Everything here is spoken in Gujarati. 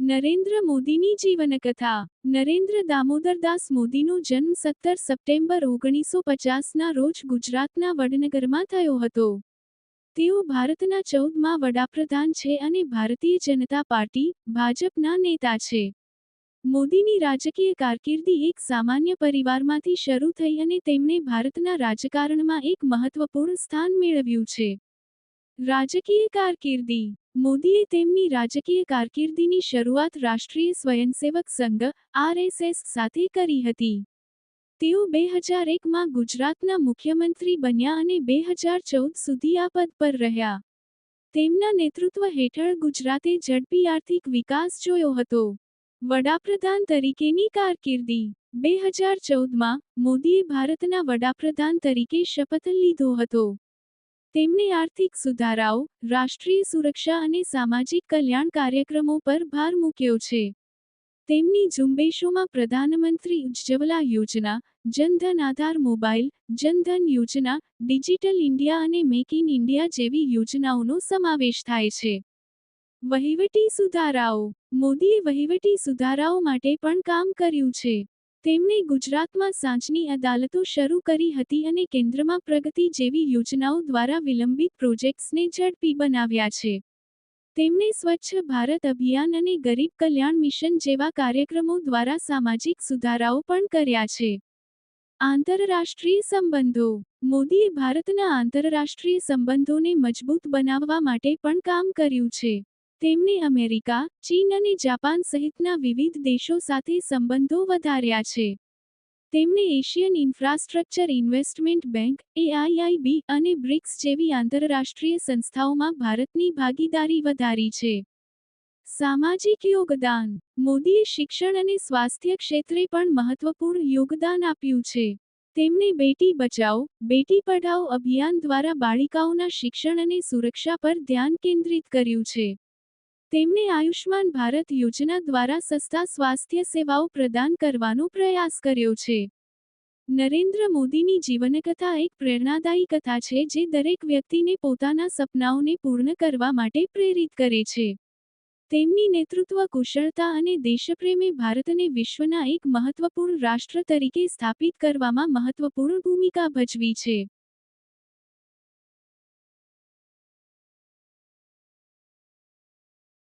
નરેન્દ્ર મોદીની જીવનકથા। નરેન્દ્ર દામોદરદાસ મોદીનો જન્મ 17 સપ્ટેમ્બર 1950ના રોજ ગુજરાતના વડનગરમાં થયો હતો। તેઓ ભારતના 14મા વડાપ્રધાન છે અને ભારતીય જનતા પાર્ટી ભાજપના નેતા છે। મોદીની રાજકીય કારકિર્દી એક સામાન્ય પરિવારમાંથી શરૂ થઈ અને તેમણે ભારતના રાજકારણમાં એક મહત્વપૂર્ણ સ્થાન મેળવ્યું છે। રાજકીય કારકિર્દી। મોદીએ તેમની રાજકીય કારકિર્દીની શરૂઆત રાષ્ટ્રીય સ્વયંસેવક સંઘ (આરએસએસ) સાથે કરી હતી। તેઓ 2001માં ગુજરાતના મુખ્યમંત્રી બન્યા અને 2014 સુધી આ પદ પર રહ્યા। તેમના નેતૃત્વ હેઠળ ગુજરાતે ઝડપી આર્થિક વિકાસ જોયો હતો। વડાપ્રધાન તરીકેની કારકિર્દી। 2014માં મોદીએ ભારતના વડાપ્રધાન તરીકે શપથ લીધો હતો। તેમણે આર્થિક સુધારાઓ, રાષ્ટ્રીય સુરક્ષા અને સામાજિક કલ્યાણ કાર્યક્રમો પર ભાર મૂક્યો છે। તેમની ઝુંબેશોમાં પ્રધાનમંત્રી ઉજ્જવલા યોજના, જન ધન આધાર મોબાઈલ, જન ધન યોજના, ડિજિટલ ઇન્ડિયા અને મેક ઇન ઇન્ડિયા જેવી યોજનાઓનો સમાવેશ થાય છે। વહીવટી સુધારાઓ। મોદીએ વહીવટી સુધારાઓ માટે પણ કામ કર્યું છે। તેમણે ગુજરાતમાં સાંજની અદાલતો શરૂ કરી હતી અને કેન્દ્રમાં પ્રગતિ જેવી યોજનાઓ દ્વારા વિલંબિત પ્રોજેક્ટ્સને ઝડપી બનાવ્યા છે। તેમણે સ્વચ્છ ભારત અભિયાન અને ગરીબ કલ્યાણ મિશન જેવા કાર્યક્રમો દ્વારા સામાજિક સુધારાઓ પણ કર્યા છે। આંતરરાષ્ટ્રીય સંબંધો। મોદીએ ભારતના આંતરરાષ્ટ્રીય સંબંધોને મજબૂત બનાવવા માટે પણ કામ કર્યું છે। તેમણે અમેરિકા, ચીન અને જાપાન સહિતના વિવિધ દેશો સાથે સંબંધો વધાર્યા છે। તેમણે એશિયન ઇન્ફ્રાસ્ટ્રક્ચર ઇન્વેસ્ટમેન્ટ બેંક (એઆઈઆઈબી) અને બ્રિક્સ જેવી આંતરરાષ્ટ્રીય સંસ્થાઓમાં ભારતની ભાગીદારી વધારી છે। સામાજિક યોગદાન। મોદીએ શિક્ષણ અને સ્વાસ્થ્ય ક્ષેત્રે પણ મહત્વપૂર્ણ યોગદાન આપ્યું છે। તેમણે બેટી બચાઓ, બેટી પઢાઓ અભિયાન દ્વારા બાળિકાઓના શિક્ષણ અને સુરક્ષા પર ધ્યાન કેન્દ્રિત કર્યું છે। તેમણે આયુષ્માન ભારત યોજના દ્વારા સસ્તા સ્વાસ્થ્ય સેવાઓ પ્રદાન કરવાનો પ્રયાસ કર્યો છે। નરેન્દ્ર મોદીની જીવનકથા એક પ્રેરણાદાયી કથા છે જે દરેક વ્યક્તિને પોતાના સપનાઓને પૂર્ણ કરવા માટે પ્રેરિત કરે છે। તેમની નેતૃત્વ કુશળતા અને દેશપ્રેમે ભારતને વિશ્વના એક મહત્વપૂર્ણ રાષ્ટ્ર તરીકે સ્થાપિત કરવામાં મહત્વપૂર્ણ ભૂમિકા ભજવી છે।